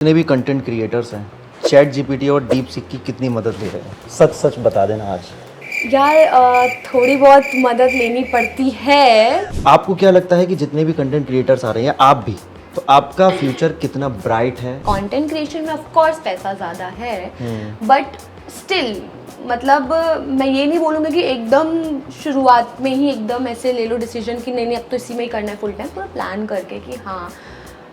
जितने भी content creators हैं चैट जीपीटी और डीप सीक की कितनी मदद ले रहे हैं? सच सच बता देना आज। यार थोड़ी बहुत मदद लेनी पड़ती है। आपको क्या लगता है कि जितने भी कंटेंट क्रिएटर्स आ रहे हैं, आप भी, तो आपका फ्यूचर कितना ब्राइट है? कंटेंट क्रिएशन में ऑफ कोर्स पैसा ज़्यादा है, बट स्टिल मतलब मैं ये नहीं बोलूँगी कि एकदम शुरुआत में ही एकदम ऐसे ले लो डिसीजन कि नहीं अब तो इसी में ही करना है फुल टाइम। पूरा प्लान करके कि हाँ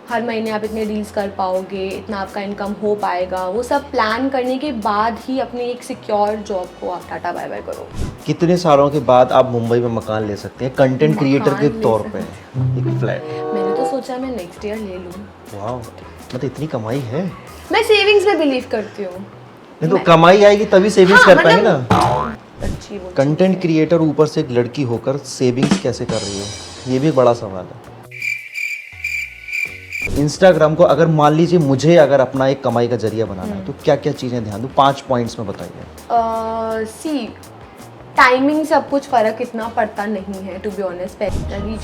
हर महीने आप इतने रील्स कर पाओगे, इतना आपका इनकम हो पाएगा, वो सब प्लान करने के बाद ही अपनी एक सिक्योर जॉब को आप टाटा बाय बाय करो। कितने सालों के बाद आप मुंबई में मकान ले सकते हैं कंटेंट क्रिएटर के तौर पे? एक फ्लैट मैंने तो सोचा मैं नेक्स्ट ईयर ले लूँ। वाह, मतलब इतनी कमाई है। मैं सेविंग्स में बिलीव करती हूँ। नहीं तो कमाई आएगी तभी सेविंग्स कर पाएंगे ना। अच्छी वो कंटेंट क्रिएटर ऊपर से एक लड़की होकर सेविंग्स कैसे कर रही है, ये भी एक बड़ा सवाल है। इंस्टाग्राम को अगर मान लीजिए मुझे अगर अपना एक कमाई का जरिया बनाना है तो क्या क्या चीज़ें ध्यान दूँ? 5 पॉइंट्स में बताइए। सी टाइमिंग से अब कुछ फ़र्क इतना पड़ता नहीं है टू बी ऑनेस्ट।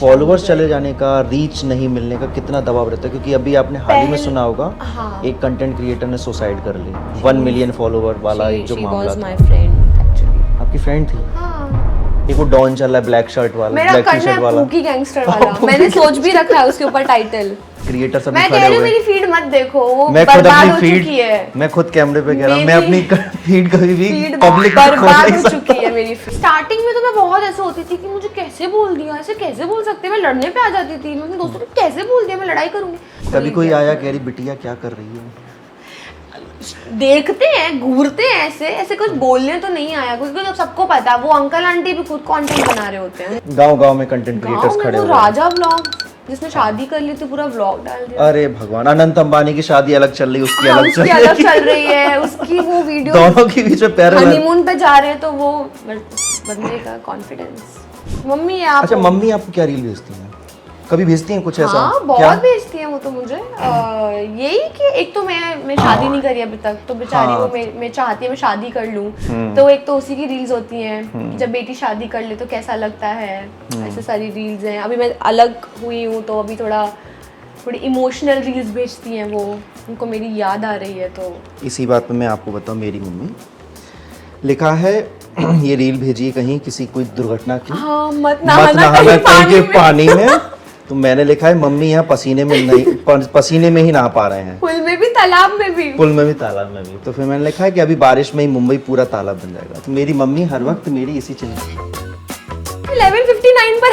फॉलोअर्स चले जाने का, रीच नहीं मिलने का कितना दबाव रहता है? क्योंकि अभी आपने हाल ही में सुना होगा, हाँ, एक कंटेंट क्रिएटर ने सुसाइड कर ली 1 मिलियन फॉलोअर वाला एक जो मामला था। My friend actually. आपकी फ्रेंड थी? हाँ, एक वो डॉन चल रहा है ब्लैक शर्ट वाला, मेरा ब्लैक टी करना शर्ट है वाला पूकी गैंगस्टर वाला। मैंने सोच भी रखा है उसके ऊपर टाइटल। क्रिएटर सब मैं खड़े कह रही हो हूँ गए। मेरी फीड मत देखो, वो मैं खुद बर्बाद अपनी हो फीड, चुकी है। मैं खुद कैमरे पे कह रहा हूँ, मैं मेरी अपनी फीड कभी भी फीड पब्लिक बर्बाद हो चुकी है मेरी फीड। स्टार्टिंग में तो मैं बहुत ऐसे होती थी कि मुझे कैसे बोल दिया, ऐसे कैसे बोल सकते हैं। मैं लड़ने पे आ जाती थी, मैं अपने दोस्तों को कैसे बोल दिया, मैं लड़ाई करूंगी। कभी कोई आया कह रही बिटिया क्या कर रही है? देखते हैं, घूरते हैं, ऐसे ऐसे कुछ बोलने तो नहीं आया, क्योंकि तो सबको पता है वो अंकल आंटी भी खुद कंटेंट बना रहे होते हैं। गांव-गांव में कंटेंट क्रिएटर्स गाँव में खड़े वो हो गए। राजा व्लॉग जिसने शादी कर ली थी पूरा व्लॉग डाल दिया। अरे भगवान, अनंत अंबानी की शादी अलग चल रही है, उसकी हाँ, अलग चल उसकी रही अलग है। चल रही है, उसकी वो वीडियो दोनों के बीच में पैरेलल। हनीमून पे जा रहे हैं तो वो बंदे का कॉन्फिडेंस। मम्मी आप अच्छा, मम्मी आपको क्या रील भेजती हैं? कभी भेजती हैं कुछ ऐसा? हाँ बहुत भेजती है वो तो मुझे। यही कि एक तो मैं शादी नहीं करी अभी तक, तो बेचारी हाँ। वो मैं चाहती है मैं शादी कर लूँ, तो एक तो उसी की रील्स होती हैं कि जब बेटी शादी कर ले तो कैसा लगता है, ऐसे सारी रील्स हैं। अभी मैं अलग हुई हूँ तो अभी थोड़ी इमोशनल रील्स भेजती हैं वो, उनको मेरी याद आ रही है। तो इसी बात पे मैं आपको बताऊं, मेरी मम्मी लिखा है ये रील भेजी है कहीं किसी कोई दुर्घटना की, हाँ मत मत नहाना नहाना कहीं के में। पानी में। तो मैंने लिखा है मम्मी यहाँ पसीने में नहीं, पसीने में ही नहा पा रहे हैं, पुल में भी तालाब में भी। पुल में भी तालाब में भी। तो फिर मैंने लिखा है कि अभी बारिश में ही मुंबई पूरा तालाब बन जाएगा। तो मेरी मम्मी हर वक्त मेरी इसी चिंता। 11:59 पर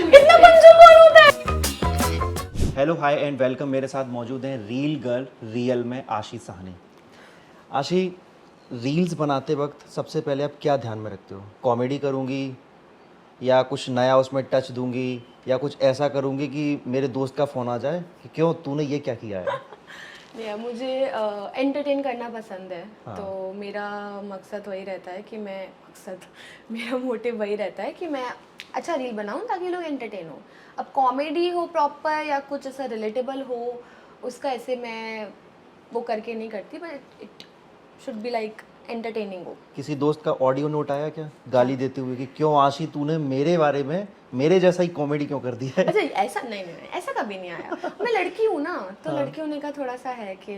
इतना कंजूस कौन होता है? Hello hi and welcome. मेरे साथ मौजूद हैं रील गर्ल रियल में आशी साहनी। आशी, रील्स बनाते वक्त सबसे पहले आप क्या ध्यान में रखते हो? कॉमेडी करूँगी या कुछ नया उसमें टच दूंगी या कुछ ऐसा करूँगी कि मेरे दोस्त का फ़ोन आ जाए कि क्यों तूने ये क्या किया है? नहीं, मुझे एंटरटेन करना पसंद है। हाँ। तो मेरा मकसद वही रहता है कि मेरा मोटिव वही रहता है कि मैं अच्छा रील बनाऊं ताकि लोग एंटरटेन हो। अब कॉमेडी हो प्रॉपर या कुछ ऐसा रिलेटेबल हो, उसका ऐसे मैं वो करके नहीं करती, but it should be like entertaining हो। किसी दोस्त का ऑडियो नोट आया क्या गाली देते हुए कि क्यों आशी तूने मेरे बारे में मेरे जैसा ही कॉमेडी क्यों कर दिया है? अच्छा ऐसा नहीं, ऐसा कभी नहीं आया। मैं लड़की हूँ ना, तो लड़की होने का थोड़ा सा है कि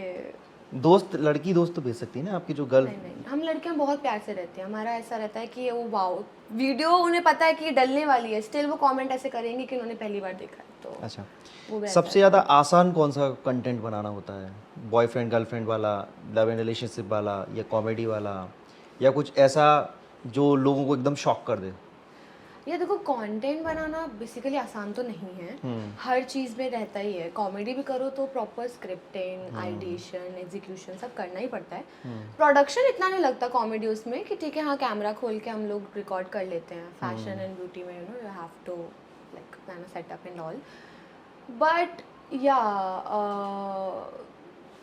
दोस्त, लड़की दोस्त तो भेज सकती है ना आपकी जो गर्ल। नहीं, हम लड़कियां बहुत प्यार से रहती हैं। हमारा ऐसा रहता है कि वो वाओ वीडियो उन्हें पता है कि डलने वाली है, स्टिल वो कमेंट ऐसे करेंगे कि उन्होंने पहली बार देखा है। तो अच्छा, वो वैसा सबसे ज़्यादा आसान कौन सा कंटेंट बनाना होता है? बॉयफ्रेंड गर्लफ्रेंड वाला, लव एंड रिलेशनशिप वाला, या कॉमेडी वाला, या कुछ ऐसा जो लोगों को एकदम शॉक कर दे? ये देखो, कंटेंट बनाना बेसिकली आसान तो नहीं है। हर चीज़ में रहता ही है। कॉमेडी भी करो तो प्रॉपर स्क्रिप्टिंग, आइडिएशन, एग्जीक्यूशन सब करना ही पड़ता है। प्रोडक्शन इतना नहीं लगता कॉमेडी उसमें कि ठीक है हाँ कैमरा खोल के हम लोग रिकॉर्ड कर लेते हैं। फैशन एंड ब्यूटी में you have to like plan a setup and all, but या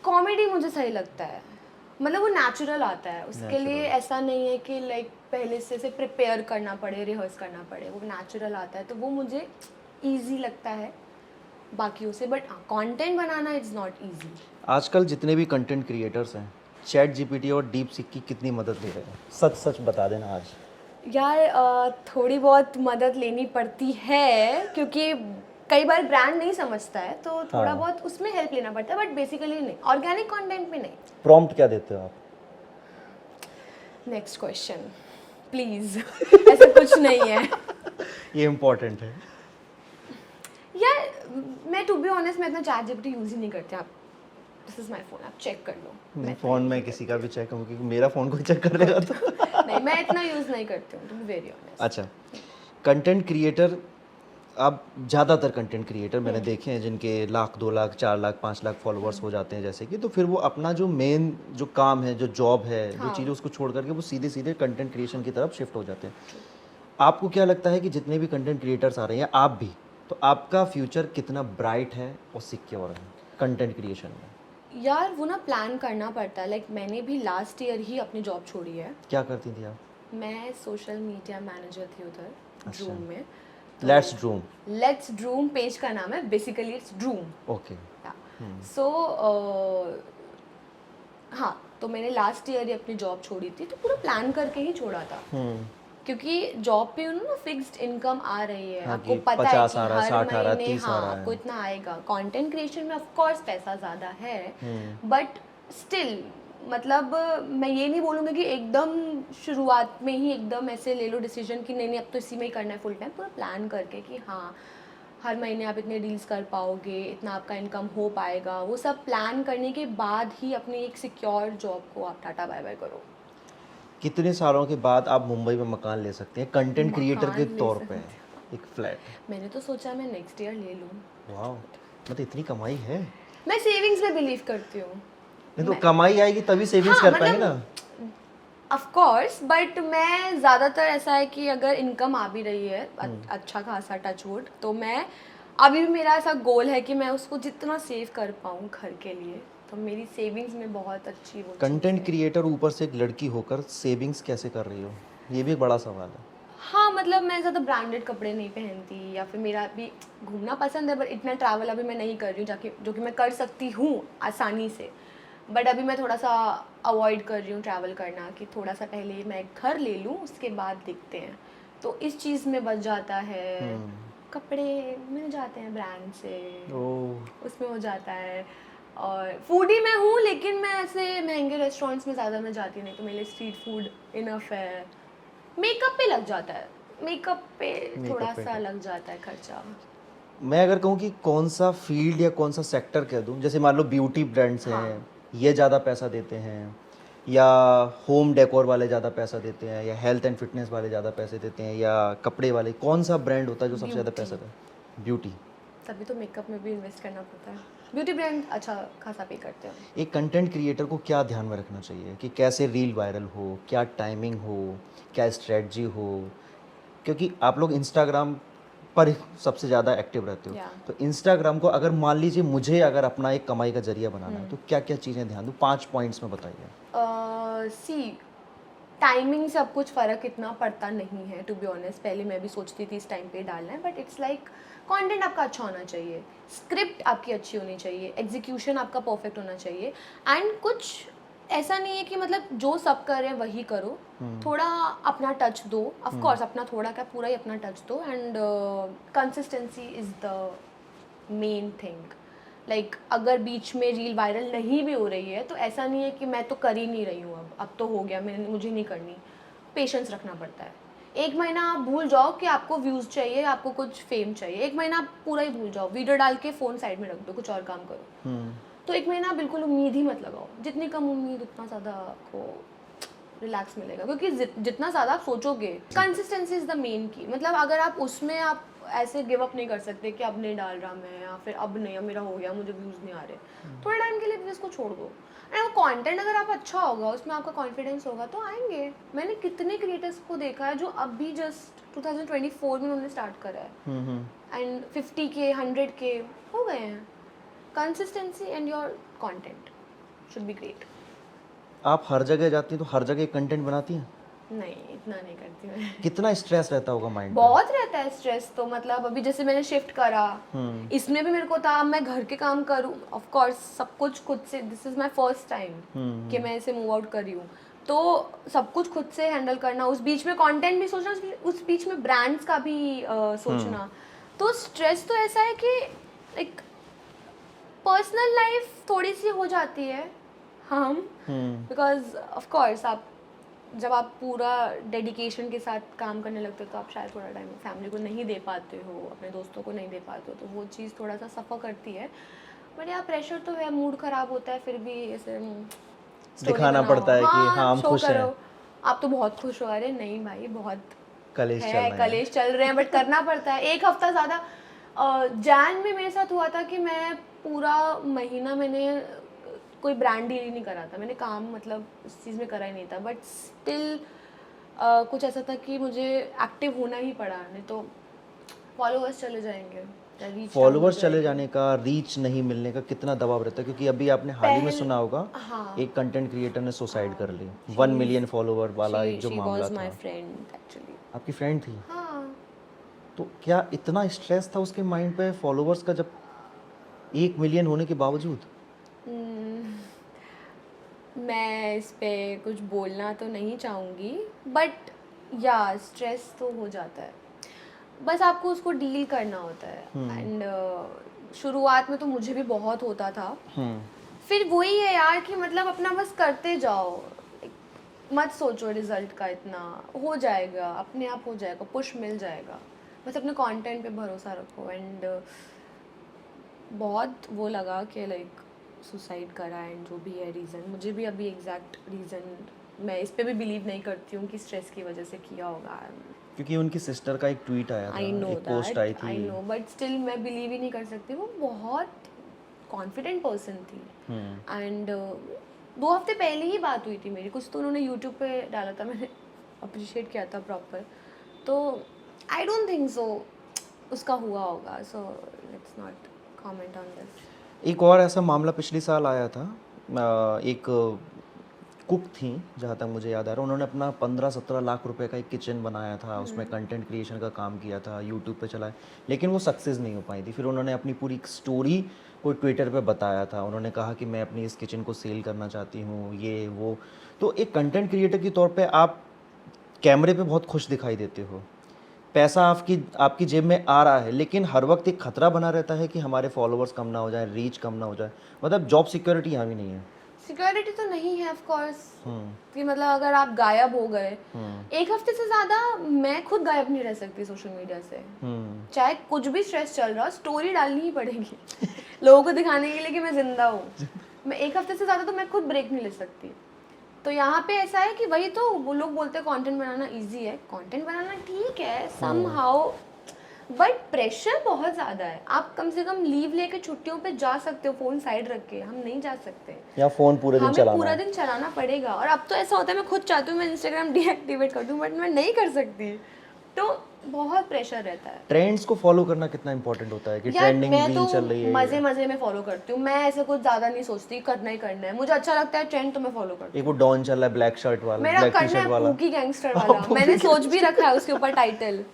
कॉमेडी मुझे सही लगता है। मतलब वो नेचुरल आता है, उसके लिए ऐसा नहीं है कि लाइक पहले से प्रिपेयर करना पड़े, रिहर्स करना पड़े। वो नेचुरल आता है तो वो मुझे इजी लगता है बाकियों से। But content banana it's not easy. आजकल जितने भी कंटेंट क्रिएटर्स हैं चैट जीपीटी और डीप सीक की कितनी मदद ले रहे हैं? सच सच बता देना आज। यार थोड़ी बहुत मदद लेनी पड़ती है, क्योंकि कई बार ब्रांड नहीं समझता है तो थोड़ा हाँ। बहुत उसमें हेल्प लेना पड़ता है, बट बेसिकली नहीं, ऑर्गेनिक कंटेंट में नहीं। प्रॉम्प्ट क्या देते हो आप? Next question please. ऐसा कुछ नहीं है ये इम्पोर्टेंट है। यार, मैं टू बी ऑनेस्ट मैं इतना चैट जीपीटी यूज ही नहीं करती। आप दिस इज माय फोन, आप चेक कर लो। नहीं, फ़ोन में किसी का भी चेक करूँ क्योंकि मेरा फ़ोन कोई चेक कर लेगा तो नहीं, मैं इतना यूज नहीं करती हूँ टू बी वेरी ऑनेस्ट। अच्छा, कंटेंट क्रिएटर, अब ज़्यादातर कंटेंट क्रिएटर मैंने देखे हैं जिनके लाख 2 लाख 4 लाख 5 लाख फॉलोअर्स हो जाते हैं जैसे कि, तो फिर वो अपना जो मेन जो काम है, जो जॉब है, जो हाँ। चीज़ें उसको छोड़ करके वो सीधे सीधे कंटेंट क्रिएशन की तरफ शिफ्ट हो जाते हैं। आपको क्या लगता है कि जितने भी कंटेंट क्रिएटर्स आ रहे हैं, आप भी, तो आपका फ्यूचर कितना ब्राइट है और सिक्योर है कंटेंट क्रिएशन में? यार वो ना प्लान करना पड़ता है। लाइक मैंने भी लास्ट ईयर ही अपनी जॉब छोड़ी है। क्या करती थी आप? मैं सोशल मीडिया मैनेजर थी उधर अच्छा। ड्रूम में। Let's Droom. Let's Droom page का नाम है, बेसिकली इट्स ड्रूम। ओके। सो हाँ, तो मैंने लास्ट ईयर ही अपनी जॉब छोड़ी थी, तो पूरा प्लान करके ही छोड़ा था। क्योंकि जॉब पे ना फिक्स्ड इनकम आ रही है, हाँ, आपको कि पता है 50 कि आ रहा है, हर 60 आ रहा है, महीने 30 आ हाँ रहा है। आपको इतना आएगा। कंटेंट क्रिएशन में ऑफ कोर्स पैसा ज़्यादा है, बट स्टिल मतलब मैं ये नहीं बोलूँगी कि एकदम शुरुआत में ही एकदम ऐसे ले लो डिसीजन कि नहीं नहीं अब तो इसी में ही करना है फुल टाइम। पूरा प्लान करके कि हाँ हर महीने आप इतने डील्स कर पाओगे, इतना आपका इनकम हो पाएगा, वो सब प्लान करने के बाद ही अपनी एक सिक्योर जॉब को आप टाटा बाय बाय करो। कितने सालों के बाद आप मुंबई में मकान ले सकते हैं कंटेंट क्रिएटर के मकान ले तौर सकते पे, एक फ्लैट? मैंने तो सोचा मैं नेक्स्ट ईयर ले लूँ। वाह, मतलब इतनी कमाई है। मैं सेविंग्स में बिलीव करती हूँ। नहीं तो कमाई आएगी तभी सेविंग्स हाँ, कर पाएंगे ना। ऑफ कोर्स, बट मैं ज़्यादातर ऐसा है कि अगर इनकम आ भी रही है अच्छा खासा टच वुड, तो मैं अभी भी मेरा ऐसा गोल है कि मैं उसको जितना सेव कर पाऊँ घर के लिए, तो मेरी सेविंग्स में बहुत अच्छी वो चीज़ कंटेंट है। क्रिएटर ऊपर से एक लड़की होकर सेविंग्स कैसे कर रही हो, ये भी एक बड़ा सवाल है। हाँ, मतलब मैं ज़्यादा ब्रांडेड कपड़े नहीं पहनती, या फिर मेरा अभी घूमना पसंद है, बट इतना ट्रैवल अभी मैं नहीं कर रही हूँ जाके, जो कि मैं कर सकती हूँ आसानी से। बट अभी मैं थोड़ा सा अवॉइड कर रही हूँ ट्रैवल करना, कि थोड़ा सा पहले मैं घर ले लूँ उसके बाद देखते हैं। तो इस चीज़ में बच जाता है, कपड़े मिल जाते हैं ब्रांड से, उसमें हो जाता है। और फूडी मैं हूँ, लेकिन मैं ऐसे महंगे रेस्टोरेंट्स में ज़्यादा मैं जाती नहीं, तो मेरे लिए स्ट्रीट फूड इनफ है। मेकअप पे लग जाता है, मेकअप पे थोड़ा सा लग जाता है खर्चा। मैं अगर कहूँ कि कौन सा फील्ड या कौन सा सेक्टर कह दूँ, जैसे मान लो ब्यूटी ब्रांड्स हैं, ये ज़्यादा पैसा देते हैं, या होम डेकोर वाले ज़्यादा पैसा देते हैं, या हेल्थ एंड फिटनेस वाले ज़्यादा पैसे देते हैं, या कपड़े वाले, कौन सा ब्रांड होता है जो सबसे ज़्यादा पैसा देता है? ब्यूटी। तभी तो मेकअप में भी इन्वेस्ट करना पड़ता है। ब्यूटी ब्रांड अच्छा खासा पे करते हैं। एक कंटेंट क्रिएटर को क्या ध्यान में रखना चाहिए कि कैसे रील वायरल हो, क्या टाइमिंग हो, क्या स्ट्रेटजी हो? क्योंकि आप लोग इंस्टाग्राम पर सबसे ज़्यादा एक्टिव रहते हो, तो इंस्टाग्राम को अगर मान लीजिए मुझे अगर अपना एक कमाई का जरिया बनाना है, तो क्या क्या चीज़ें ध्यान दूँ? 5 पॉइंट्स में बताइए। सी टाइमिंग से अब कुछ फ़र्क इतना पड़ता नहीं है टू बी ऑनेस्ट। पहले मैं भी सोचती थी इस टाइम पे डालना है, बट इट्स लाइक कंटेंट आपका अच्छा होना चाहिए, स्क्रिप्ट आपकी अच्छी होनी चाहिए, एग्जीक्यूशन आपका परफेक्ट होना चाहिए, एंड कुछ ऐसा नहीं है कि मतलब जो सब कर रहे हैं वही करो, थोड़ा अपना टच दो। ऑफ कोर्स अपना थोड़ा क्या पूरा ही अपना टच दो, and consistency is the main thing. Like अगर बीच में रील वायरल नहीं भी हो रही है, तो ऐसा नहीं है कि मैं तो कर ही नहीं रही हूँ, अब तो हो गया, मैंने मुझे नहीं करनी। पेशेंस रखना पड़ता है। एक महीना आप भूल जाओ कि आपको व्यूज़ चाहिए, आपको कुछ फेम चाहिए, एक महीना आप पूरा ही भूल जाओ, वीडियो डाल के फ़ोन साइड में रख दो, कुछ और काम करो। तो एक महीना बिल्कुल उम्मीद ही मत लगाओ। जितनी कम उम्मीद उतना ज़्यादा आपको रिलैक्स मिलेगा, क्योंकि जितना ज़्यादा आप सोचोगे, कंसिस्टेंसी इज़ द मेन की। मतलब अगर आप उसमें आप ऐसे गिव अप नहीं कर सकते कि अब नहीं डाल रहा मैं, या फिर अब नहीं, अब मेरा हो गया, मुझे व्यूज़ नहीं आ रहे, थोड़े टाइम के लिए भी इसको छोड़ दो। एंड वो कंटेंट अगर आप अच्छा होगा, उसमें आपका कॉन्फिडेंस होगा, तो आएंगे। मैंने कितने क्रिएटर्स को देखा है जो अभी जस्ट 2024 में उन्होंने स्टार्ट करा है, एंड 50K 100K हो गए हैं। Consistency and your content should be great. आप हर जगह जाती हैं तो हर जगह कंटेंट बनाती हैं? नहीं, इतना नहीं करती मैं। कितना स्ट्रेस रहता होगा माइंड पे? बहुत रहता है स्ट्रेस। तो मतलब अभी जैसे मैंने शिफ्ट करा, इसमें भी मेरे को था मैं घर के काम करूँ, ऑफ कोर्स सब कुछ खुद से। This is my first time कि मैं ऐसे मूव आउट कर रही हूँ, तो सब कुछ खुद से हैंडल करना, उस बीच में कंटेंट भी सोचना, उस बीच में ब्रांड्स का भी सोचना, तो स्ट्रेस तो ऐसा है कि लाइक पर्सनल लाइफ थोड़ी सी हो जाती है हम, बिकॉज ऑफ कोर्स आप जब आप पूरा डेडिकेशन के साथ काम करने लगते हो तो आप शायद थोड़ा टाइम फैमिली को नहीं दे पाते हो, अपने दोस्तों को नहीं दे पाते हो, तो वो चीज़ थोड़ा सा सफ़र करती है। बट यार प्रेशर तो है, मूड ख़राब होता है, फिर भी ऐसे story दिखाना बनाओ। पड़ता है कि हाँ हम show खुश हैं। करो। आप तो बहुत खुश हो, अरे नहीं भाई बहुत कलेश चल है, रहे हैं। कलेश चल रहे हैं, बट करना पड़ता है। एक हफ्ता ज़्यादा जैन में मेरे साथ हुआ था कि मैं पूरा महीना मैंने कोई ब्रांड डील ही नहीं करा था, मैंने काम मतलब उस चीज़ में करा ही नहीं था, बट स्टिल कुछ ऐसा था कि मुझे एक्टिव होना ही पड़ा, नहीं तो फॉलोअर्स चले जाएंगे, reach down फॉलोअर्स हो चले जाएगी। जाने का, रीच नहीं मिलने का कितना दबाव रहता है? क्योंकि अभी आपने हाल ही में सुना होगा हाँ, एक कंटेंट क्रिएटर ने सुसाइड कर ली, 1 मिलियन फॉलोवर वाला एक जो she मामला was my था। friend actually। आपकी फ्रेंड थी? हाँ, तो क्या इतना स्ट्रेस था उसके माइंड पे फॉलोअर्स का, जब 1 मिलियन होने के बावजूद? मैं इस पे कुछ बोलना तो नहीं चाहूँगी, बट या स्ट्रेस तो हो जाता है, बस आपको उसको डील करना होता है। एंड शुरुआत में तो मुझे भी बहुत होता था, फिर वही है यार कि मतलब अपना बस करते जाओ, मत सोचो रिजल्ट का, इतना हो जाएगा, अपने आप हो जाएगा, पुश मिल जाएगा, बस अपने कंटेंट पे भरोसा रखो। एंड बहुत वो लगा कि लाइक सुसाइड करा एंड जो भी है रीज़न, मुझे भी अभी एग्जैक्ट रीज़न मैं इस पे भी बिलीव नहीं करती हूँ कि स्ट्रेस की वजह से किया होगा। क्योंकि उनकी सिस्टर का एक ट्वीट आया था, आई नो एक पोस्ट आई दैट, आई थी। नो, बट स्टिल मैं बिलीव ही नहीं कर सकती, वो बहुत कॉन्फिडेंट पर्सन थी। एंड 2 हफ्ते पहले ही बात हुई थी मेरी, कुछ तो उन्होंने यूट्यूब पे डाला था, मैंने अप्रिशिएट किया था प्रॉपर, तो आई डोंट थिंक सो उसका हुआ होगा, so let's not comment on this. एक और ऐसा मामला पिछले साल आया था, एक कुक थी जहाँ तक मुझे याद आ रहा है, उन्होंने अपना 15-17 लाख रुपए का एक किचन बनाया था, उसमें कंटेंट क्रिएशन का काम किया था, यूट्यूब पे चलाया, लेकिन वो सक्सेस नहीं हो पाई थी। फिर उन्होंने अपनी पूरी स्टोरी को ट्विटर पे बताया था, उन्होंने कहा कि मैं अपनी इस किचन को सेल करना चाहती हूँ, ये वो। तो एक कंटेंट क्रिएटर के तौर पे आप कैमरे पे बहुत खुश दिखाई देते हो, पैसा आपकी आपकी जेब में आ रहा है, लेकिन हर वक्त एक खतरा बना रहता है कि हमारे फॉलोअर्स कम ना हो जाए, रीच कम ना हो जाए, मतलब जॉब सिक्योरिटी यहाँ भी नहीं है। सिक्योरिटी तो नहीं है ऑफ कोर्स, कि मतलब अगर आप गायब हो गए 1 हफ्ते से ज़्यादा, मैं खुद गायब नहीं रह सकती सोशल मीडिया से, चाहे कुछ भी स्ट्रेस चल रहा हो, स्टोरी डालनी ही पड़ेगी लोगों को दिखाने के लिए कि मैं जिंदा हूँ। मैं 1 हफ्ते से ज़्यादा तो मैं खुद ब्रेक नहीं ले सकती। तो यहाँ पे ऐसा है कि वही तो वो लोग बोलते हैं कंटेंट बनाना इजी है, कंटेंट बनाना ठीक है समहाउ, बट प्रेशर बहुत ज़्यादा है। आप कम से कम लीव लेके छुट्टियों पे जा सकते हो, फ़ोन साइड रख के, हम नहीं जा सकते, या फ़ोन पूरे दिन हमें चलाना पूरा है। दिन चलाना पड़ेगा। और अब तो ऐसा होता है मैं खुद चाहती हूँ मैं इंस्टाग्राम डीएक्टिवेट कर दूँ, बट मैं नहीं कर सकती, तो बहुत प्रेशर रहता है। ट्रेंड्स को फॉलो करना कितना इंपॉर्टेंट होता है कि यार ट्रेंडिंग मैं रील तो चल रही है, मज़े मज़े में फॉलो करती हूँ, मैं ऐसे कुछ ज़्यादा नहीं सोचती करना ही करना है, मुझे अच्छा लगता है ट्रेंड तो मैं फॉलो करती हूँ। एक वो डॉन चल रहा है ब्लैक शर्ट वाला, मेरा ब्लैक टी करना शर्ट है वाला। पूकी गैंगस्टर वाला, मैंने सोच भी रखा है उसके ऊपर टाइटल,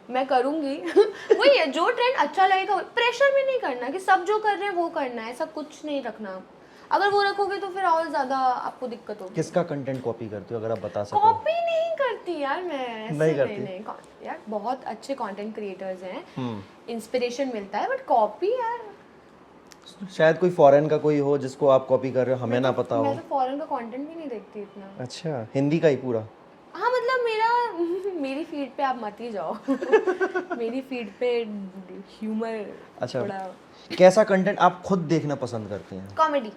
मैं करूँगी वही है, जो ट्रेंड अच्छा लगेगा। प्रेशर भी नहीं करना कि सब जो कर रहे हैं वो करना है, ऐसा कुछ नहीं रखना, अगर वो रखोगे तो फिर और ज़्यादा आपको दिक्कत होगी। किसका कंटेंट कॉपी करते हो अगर आप बता सको? कॉपी नहीं करती यार मैं, ऐसे नहीं करती? नहीं यार, बहुत अच्छे कंटेंट क्रिएटर्स हैं, इंस्पिरेशन मिलता है, बट कॉपी यार, शायद कोई फॉरेन का कोई हो जिसको आप कॉपी कर रहे हो, हमें ना पता हो। मैं तो फॉरेन का कंटेंट भी नहीं देखती इतना। अच्छा, हिंदी का ही पूरा? हाँ मतलब मेरा मेरी फीड पे आप मत ही जाओ मेरी फीड पे ह्यूमर, अच्छा, थोड़ा कैसा कंटेंट आप खुद देखना पसंद करते हैं? Comedy,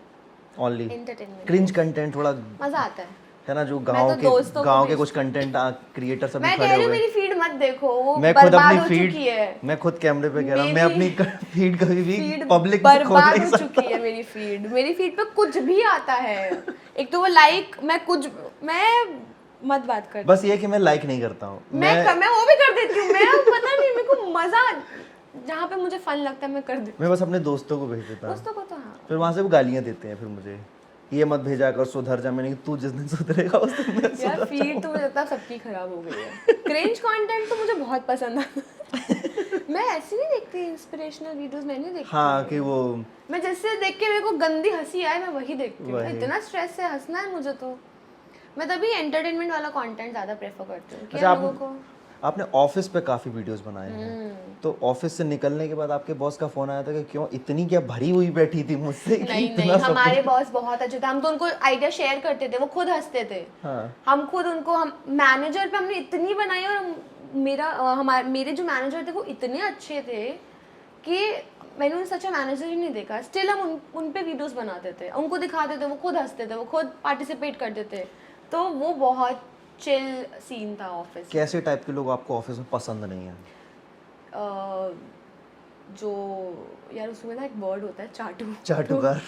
only entertainment, cringe content थोड़ा मजा आता है ना, जो मैं तो दोस्तों को गांव के भी- कुछ कंटेंट क्रिएटर सब मैं खड़े कह रही हो हूँ गए। मेरी फीड मत देखो, वो मैं खुद बर्बाद अपनी हो फीड, चुकी है, मैं खुद कैमरे पे कह रहा हूँ, मैं अपनी फीड कभी भी फीड पब्लिक में खोल बर्बाद नहीं हो सकता। चुकी है मेरी फीड पे कुछ भी आता है, एक तो वो लाइक, मैं मत बात कर, बस ये कि मैं लाइक नहीं करता हूँ, मैं वो भी कर देती हूँ, मैं पता नहीं मेरे को मजा, जहाँ पे मुझे फन लगता है मैं कर देती मैं बस अपने दोस्तों को भेज देता हूँ, हूँ, दोस्तों को तो हाँ। फिर वहाँ से वो गालियाँ देते हैं, फिर मुझे ये मत भेजा कर, सुधर जा। मैंने तू जिस दिन सुधरेगा उस दिन मैं यार सुधर फीड तो मुझे लगता है सबकी खराब हो गई है, क्रिंज कंटेंट तो मुझे बहुत पसंद आता है मैं ऐसी नहीं देखती इंस्पिरेशनल वीडियोस, मैं नहीं देखती। हाँ कि वो मैं जैसे देख के मेरे को गंदी हंसी आए मैं वही देखती हूँ, वही। इतना स्ट्रेस से हंसना है मुझे तो मैं तभी एंटरटेनमेंट वाला कंटेंट ज़्यादा प्रेफर करती हूँ कि अच्छा, यार आप- लोगों को। आपने ऑफिस पे काफ़ी वीडियोस बनाए हैं, तो ऑफिस से निकलने के बाद आपके बॉस का फ़ोन आया था कि क्यों इतनी क्या भरी हुई बैठी थी मुझसे कि नहीं इतना नहीं, सब हमारे बॉस बहुत अच्छे थे, हम तो उनको आइडिया शेयर करते थे, वो खुद हंसते थे। हाँ हम खुद उनको, हम मैनेजर पे हमने इतनी बनाई, और मेरे जो मैनेजर थे वो इतने अच्छे थे कि मैंने उन्हें सच्चा मैनेजर ही नहीं देखा। स्टिल हम उन पे वीडियोस बनाते थे, उनको दिखाते थे, वो खुद हंसते थे, वो खुद पार्टिसिपेट करते थे। तो वो बहुत चिल सीन था ऑफिस। कैसे टाइप के लोग आपको ऑफिस में पसंद नहीं है? जो यार उसमें ना एक वर्ड होता है चाटू। चाटुकार।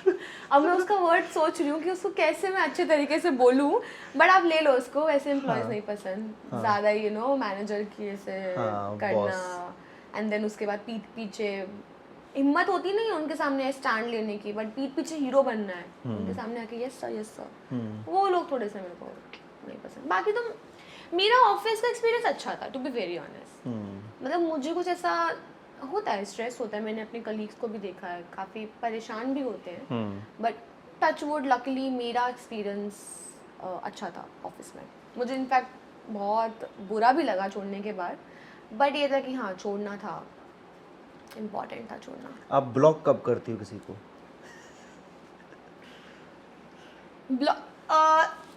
अब मैं उसका वर्ड सोच रही हूँ कि उसको कैसे मैं अच्छे तरीके से बोलूँ, बट आप ले लो उसको, वैसे एम्प्लॉयज हाँ, नहीं पसंद हाँ, ज़्यादा, यू नो, मैनेजर की ऐसे हाँ, करना, boss। एंड देन उसके बाद पीठ पीछे हिम्मत होती नहीं है उनके सामने स्टैंड लेने की, बट पीठ पीछे हीरो बनना है, उनके सामने आके यस सर, वो लोग थोड़े से मेरे को नहीं पसंद। बाकी तो मेरा ऑफिस का एक्सपीरियंस अच्छा था, टू बी वेरी ऑनेस्ट। मतलब मुझे कुछ ऐसा होता है, स्ट्रेस होता है, मैंने अपने कलीग्स को भी देखा है, काफ़ी परेशान भी होते हैं, बट टच वुड लकीली मेरा एक्सपीरियंस अच्छा था ऑफिस में। मुझे इनफैक्ट बहुत बुरा भी लगा छोड़ने के बाद, बट ये था कि हाँ छोड़ना था, इम्पॉर्टेंट था छोड़ना। आप ब्लॉक कब करती हो किसी को?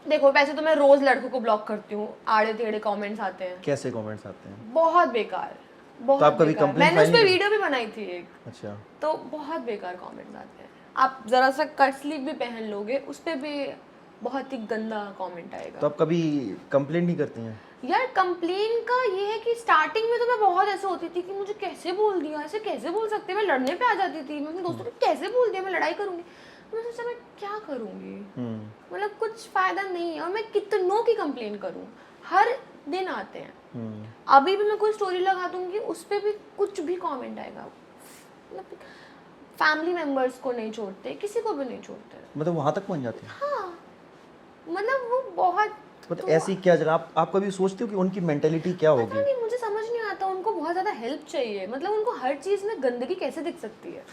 देखो वैसे तो मैं रोज़ लड़कों को ब्लॉक करती हूँ, आड़े टेढ़े कमेंट्स आते हैं, कैसे कमेंट्स आते हैं? बहुत बेकार, तो बहुत आप कभी बेकार। कंप्लेंट मैंने उस फाइल पर नहीं वीडियो भी बनाई थी एक, अच्छा, तो बहुत बेकार कमेंट्स आते हैं। आप जरा सा कट स्लीव भी पहन लोगे उस पर भी बहुत ही गंदा कमेंट तो आएगा। आप कभी कंप्लेंट नहीं करती हैं? यार कंप्लेन का ये है कि स्टार्टिंग में तो मैं बहुत ऐसे होती थी कि मुझे कैसे बोल दिया, ऐसे कैसे बोल सकते, मैं लड़ने पे आ जाती थी, मैं अपने दोस्तों को कैसे बोल दिया, मैं लड़ाई करूंगी। मैं सोचा मैं क्या करूंगी, मतलब कुछ फायदा नहीं है, और मैं कितनों की कंप्लेन करूं, हर दिन आते हैं। अभी भी मैं कोई स्टोरी लगा दूंगी उस पर भी कुछ भी कमेंट आएगा, मतलब फैमिली मेंबर्स को नहीं छोड़ते, किसी को भी नहीं छोड़ते। मतलब वहाँ तक पहुँच जाती हैं? हाँ, मतलब वो बहुत, मतलब तो ऐसी क्या जरा आप कभी सोचते हो कि उनकी मेंटेलिटी क्या पता होगी? नहीं, मुझे समझ नहीं आता, उनको बहुत ज़्यादा हेल्प चाहिए, मतलब उनको हर चीज़ में गंदगी कैसे दिख सकती है,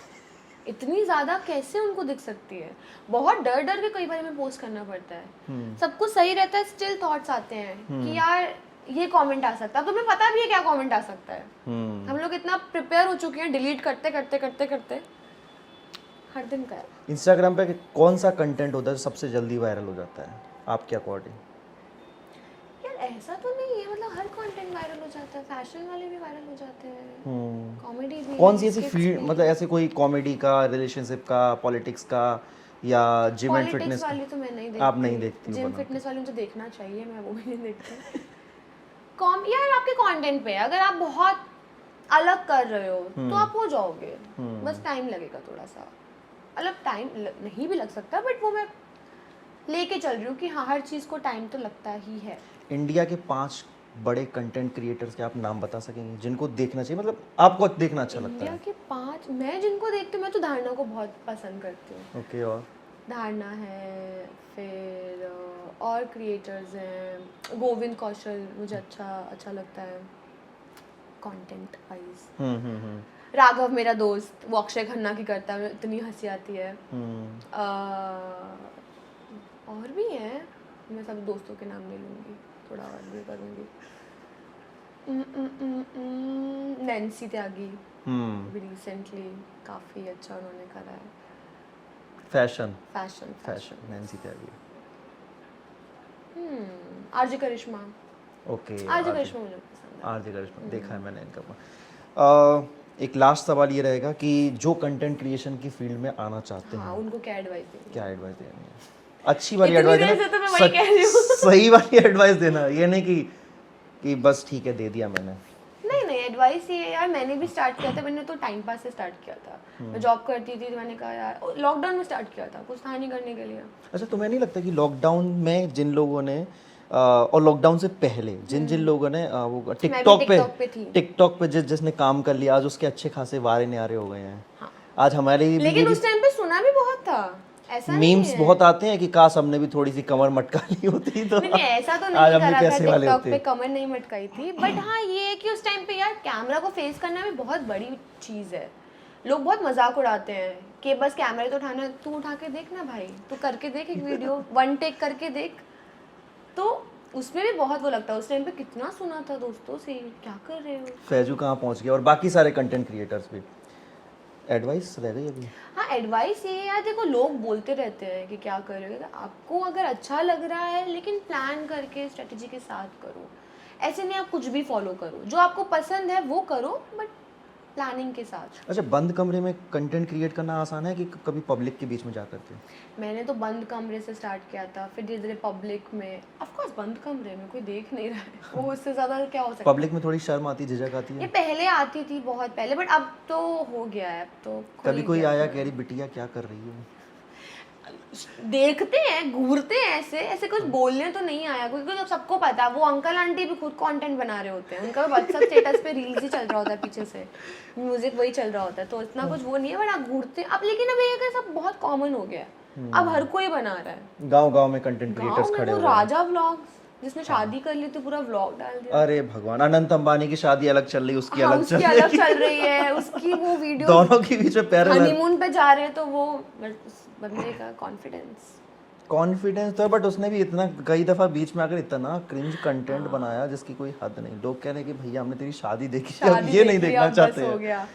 इतनी ज़्यादा कैसे उनको दिख सकती है। बहुत डर डर के कई बार हमें पोस्ट करना पड़ता है, सब कुछ सही रहता है, स्टिल थॉट्स आते हैं कि यार ये कमेंट आ सकता है, तो तुम्हें पता भी है क्या कमेंट आ सकता है। हम लोग इतना प्रिपेयर हो चुके हैं, डिलीट करते करते करते करते हर दिन का। इंस्टाग्राम पे कौन सा कंटेंट होता है जो सबसे जल्दी वायरल हो जाता है आपके अकॉर्डिंग? यार ऐसा तो नहीं है, मतलब हर कंटेंट वायरल हो जाता है, फैशन वाले भी वायरल हो जाते हैं, कॉमेडी भी। कौन सी ऐसी फील्ड, मतलब ऐसे कोई कॉमेडी का, रिलेशनशिप का, पॉलिटिक्स का, या जिम एंड पॉलिटिक्स फिटनेस वाली तो मैं नहीं देखती। आप नहीं देखती हो? जिम बना फिटनेस वाली मुझे देखना चाहिए, मैं वो भी नहीं देखती। यार आपके कंटेंट पे अगर आप बहुत अलग कर रहे हो तो आप हो जाओगे, बस टाइम लगेगा थोड़ा सा, मतलब टाइम नहीं भी लग सकता, बट वो मैं लेके चल रही हूँ कि हाँ हर चीज़ को टाइम तो लगता ही है। इंडिया के 5 बड़े कंटेंट क्रिएटर्स के आप नाम बता सकेंगे जिनको देखना चाहिए, मतलब आपको देखना अच्छा लगता इंडिया है? के 5 मैं जिनको देखती हूँ, मैं तो धारणा को बहुत पसंद करती हूँ। ओके, और धारणा है, फिर और क्रिएटर्स हैं, गोविंद कौशल मुझे अच्छा लगता है कंटेंट वाइज। राघव मेरा दोस्त, वो अक्षय खन्ना की करता है, इतनी हंसी आती है। और भी हैं, मैं सब दोस्तों के नाम ले लूँगी, थोड़ा और भी करूँगी। नैन्सी त्यागी भी रिसेंटली काफ़ी अच्छा उन्होंने करा है। फैशन नैन्सी त्यागी। आरजे करिश्मा। ओके, आरजे करिश्मा मुझे पसंद है। आरजे करिश्मा देखा है मैंने इनका। एक लास्ट सवाल ये रहेगा कि जो कंटेंट क्रिएशन की फील्ड में आना चाहते हाँ, हैं, उनको क्या एडवाइस देंगे? क्या एडवाइस देनी है? अच्छी वाली इतनी एडवाइस देर देना, से तो मैं वही कह रही हूँ। सही वाली एडवाइस देना, ये नहीं कि बस ठीक है दे दिया मैंने। नहीं, एडवाइस ये है यार, मैंने भी स्टार्ट किया था, मैंने तो टाइम पास से स्टार्ट किया था। मैं जॉब करती थी तो मैंने कहा यार, लॉकडाउन में स्टार्ट किया था, कुछ था नहीं करने के लिए। अच्छा, तुम्हें नहीं लगता कि लॉकडाउन में जिन लोगों ने और लॉकडाउन से पहले जिन जिन लोगों ने वो टिकटॉक पे जिसने काम कर लिया, आज उसके अच्छे खासे वारे न्यारे हो गए हैं। हाँ। आज हमारे लेकिन उस टाइम पे सुना भी बहुत था, ऐसा नहीं मीम्स है। बहुत आते हैं कि काश हमने भी थोड़ी सी कमर मटका ली होती तो नहीं ऐसा तो आज नहीं हम भी करा था, पैसे वाले टिकटॉक होते। पे कमर नहीं मटकाई थी, बट हाँ ये है कि उस टाइम पे यार कैमरा को फेस करना भी बहुत बड़ी चीज़ है। लोग बहुत मजाक उड़ाते हैं कि बस कैमरा तो उठाना, तू उठा के देख ना भाई, तू करके देख एक वीडियो, 1 टेक करके देख। तो उसमें भी बहुत वो लगता है, उस टाइम पे कितना सुना था दोस्तों से, क्या कर रहे हो। फैजू कहाँ पहुँच गया, और बाकी सारे कंटेंट क्रिएटर्स भी। एडवाइस रह गई अभी? हाँ एडवाइस ये है यार, देखो लोग बोलते रहते हैं कि क्या करोगे, आपको अगर अच्छा लग रहा है लेकिन प्लान करके स्ट्रेटजी के साथ करो, ऐसे नहीं आप कुछ भी फॉलो करो, जो आपको पसंद है वो करो बट प्लानिंग के साथ। अच्छा, बंद कमरे में कंटेंट क्रिएट करना आसान है कि कभी पब्लिक के बीच में जा करके? मैंने तो बंद कमरे से स्टार्ट किया था, फिर धीरे धीरे पब्लिक में, ऑफ कोर्स बंद कमरे में कोई देख नहीं रहा है, वो उससे ज़्यादा क्या हो सकता है। पब्लिक में थोड़ी शर्म आती, झिझक आती ये है? पहले आती थी बहुत पहले, बट अब तो हो गया है, अब तो खुल कभी कोई गया आया है। कह रही बिटिया क्या कर रही हो? देखते हैं, घूरते हैं, ऐसे ऐसे कुछ बोलने तो नहीं आया, क्योंकि तो सबको पता है वो अंकल आंटी भी खुद कंटेंट बना रहे होते हैं, उनका व्हाट्सएप स्टेटस पे रील्स ही चल रहा होता है, पीछे से म्यूजिक वही चल रहा होता है, तो इतना कुछ वो नहीं है, बट आप घूरते हैं अब। लेकिन अब ये सब बहुत कॉमन हो गया है, अब हर कोई बना रहा है। गांव गांव में कंटेंट गाँव क्रिएटर्स में खड़े वो हो रहे हैं। राजा व्लॉग्स, जिसने शादी कर ली तो पूरा व्लॉग डाल दिया। अरे भगवान, अनंत अंबानी की शादी अलग चल रही, उसकी हाँ, अलग उसकी चल अलग रही, चल रही है, उसकी वो वीडियो दोनों के बीच में पैरेलल। हनीमून पे जा रहे हैं, तो वो उस बंदे का कॉन्फिडेंस तो है, बट उसने भी इतना कई दफा बीच में आकर इतना क्रिंज कंटेंट बनाया जिसकी कोई हद नहीं। लोग कह रहे हैं कि भैया हमने तेरी शादी देखी, अब ये नहीं देखना चाहते हो हैं। गया।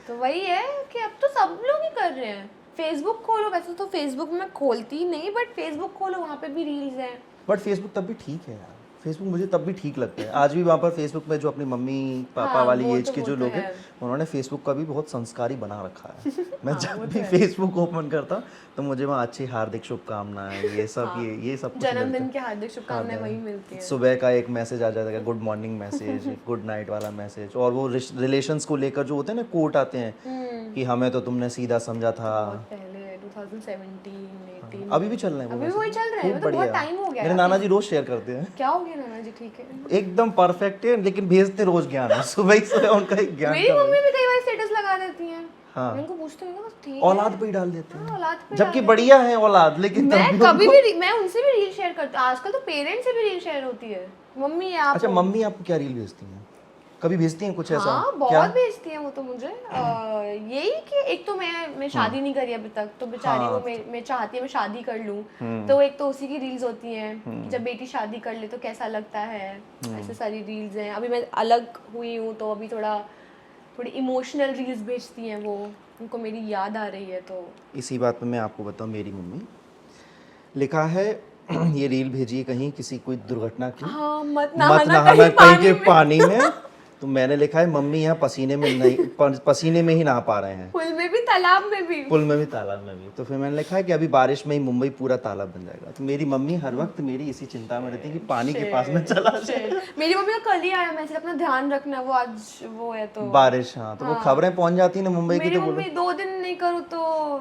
तो वही है कि अब तो सब लोग ही कर रहे हैं। फेसबुक खोलो, वैसे तो फेसबुक मैं खोलती ही नहीं, बट फेसबुक खोलो वहाँ पे भी रील्स हैं। बट फेसबुक तब भी ठीक है यार, फेसबुक मुझे तब भी ठीक लगता है। आज भी वहाँ पर फेसबुक में जो अपनी मम्मी पापा हाँ, वाली वो एज तो- के वो जो तो लोग है। हैं, उन्होंने फेसबुक का भी बहुत संस्कारी बना रखा है। मैं हाँ, जब वो भी तो है। फेसबुक ओपन करता तो मुझे वहाँ अच्छी हार्दिक शुभकामनाएं, ये सब हाँ, ये सब कुछ जन्मदिन मिलता की हार्दिक शुभकामनाएं हाँ, वही मिलती हैं। सुबह का एक मैसेज आ जाता है, good morning message, good night वाला मैसेज, और वो रिलेशंस को लेकर जो होते हैं ना कोट आते हैं कि हमें तो तुमने सीधा समझा था। बहुत पहले 2017, 18 अभी भी चल रहे हैं वो अभी मैसेज? वही चल रहे हैं, खूब मतलब बहुत बढ़िया। टाइम हो गया मेरे है। नाना जी रोज शेयर करते हैं। क्या हो गया नाना जी, ठीक है। एकदम परफेक्ट है, लेकिन भेजते रोज ज्ञान है। सुबह ही सुबह उनका एक ज्ञान मेरी का मम्मी भी कई बार स्टेटस लगा देती हैं। हाँ। मैं उनको पूछती हूँ बस ठीक है। औलाद पे ही डाल देते हाँ, हैं, औलाद पे जबकि डाल बढ़िया है औलाद, लेकिन तब मैं भी कभी उनको- भी मैं उनसे भी रील शेयर करती हूँ। आजकल तो पेरेंट्स से भी रील शेयर होती है। मम्मी आप अच्छा, मम्मी आपको क्या रील भेजती हैं? कभी भेजती हैं कुछ ऐसा? हाँ क्या? बहुत भेजती है वो तो मुझे। यही कि एक तो मैं शादी नहीं करी अभी तक, तो बेचारी हाँ, वो मैं चाहती है मैं शादी कर लूँ, तो एक तो उसी की रील्स होती हैं कि जब बेटी शादी कर ले तो कैसा लगता है, ऐसे सारी रील्स हैं। अभी मैं अलग हुई हूँ तो अभी थोड़ी इमोशनल रील्स भेजती हैं वो, उनको मेरी याद आ रही है तो। इसी बात पे मैं आपको बताऊं, मेरी मम्मी लिखा है ये रील भेजिए कहीं किसी कोई दुर्घटना की, हाँ मत मत नहाना नहाना कहीं कहीं के पानी में। पानी में। तो मैंने लिखा है मम्मी यहाँ पसीने में नहीं, पसीने में ही नहा पा रहे हैं, पुल में भी तालाब में भी। पुल में भी तालाब में भी। तो फिर मैंने लिखा है कि अभी बारिश में ही मुंबई पूरा तालाब बन जाएगा। तो मेरी मम्मी हर वक्त मेरी इसी चिंता में रहती है कि पानी के पास में चला जाए। मेरी मम्मी का कल ही आया मैसेज, अपना ध्यान रखना, वो आज वो है तो बारिश, हाँ, तो वो खबरें पहुंच जाती है ना मुंबई की, मेरी तो बोलो। मम्मी 2 दिन नहीं करो तो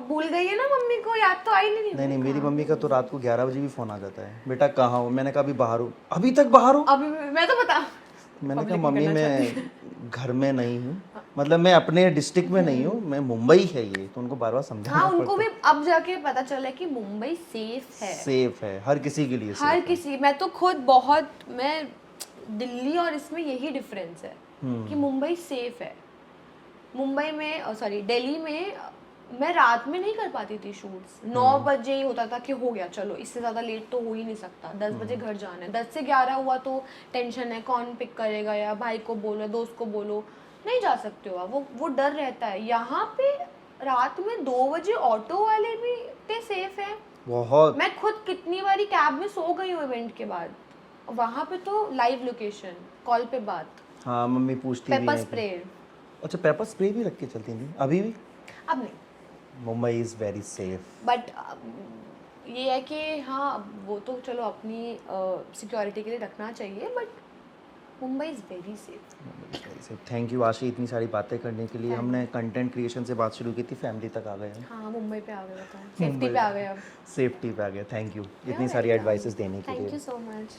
भूल गई है ना, मम्मी को याद तो आई नहीं। नहीं, मेरी मम्मी का तो रात को 11 बजे भी फोन आ जाता है, बेटा कहाँ हो? मैंने कहा अभी बाहर हूँ। अभी तक बाहर हूँ? अभी मैं तो बता, मैंने कहा public मम्मी करना मैं घर में नहीं हूँ, मतलब मैं अपने डिस्ट्रिक्ट में नहीं हूँ, मैं मुंबई है ये। तो उनको बार बार समझाना हाँ उनको भी अब जाके पता चला कि मुंबई सेफ है, सेफ है हर किसी के लिए, हर किसी। मैं तो खुद बहुत, मैं दिल्ली और इसमें यही डिफरेंस है कि मुंबई सेफ है। मुंबई में सॉरी दिल्ली में मैं रात में नहीं कर पाती थी शूट्स। 9 बजे ही होता था कि हो गया, चलो इससे ज़्यादा लेट तो हो ही नहीं सकता, 10 बजे घर जाना है। 10 से 11 हुआ तो टेंशन है, कौन पिक करेगा, या भाई को बोलो, दोस्त को बोलो, नहीं जा सकते हो आप, वो डर रहता है। यहाँ पे रात में 2 बजे ऑटो वाले भी इतने सेफ है। बहुत। मैं खुद कितनी बारी कैब में सो गई हूँ इवेंट के बाद। वहाँ पे तो लाइव लोकेशन, कॉल पे बात, हाँ, मम्मी पूछती भी पेपर हैं कि- स्प्रे। अच्छा, पेपर स्प्रे भी रख के चलती थी? अभी भी? अब नहीं, Mumbai is very safe. But ये है कि हाँ वो तो चलो अपनी सिक्योरिटी के लिए रखना चाहिए, but Mumbai is very safe. Thank you आशी, इतनी सारी बातें करने के लिए। हमने कंटेंट क्रिएशन से बात शुरू की थी, फैमिली तक आ गए हैं, हाँ मुंबई पे आ गए, बताओ सेफ्टी पे आ गए अब। सेफ्टी पे आ गए। थैंक यू इतनी You're सारी welcome. एडवाइसेस देने के लिए। Thank you so much.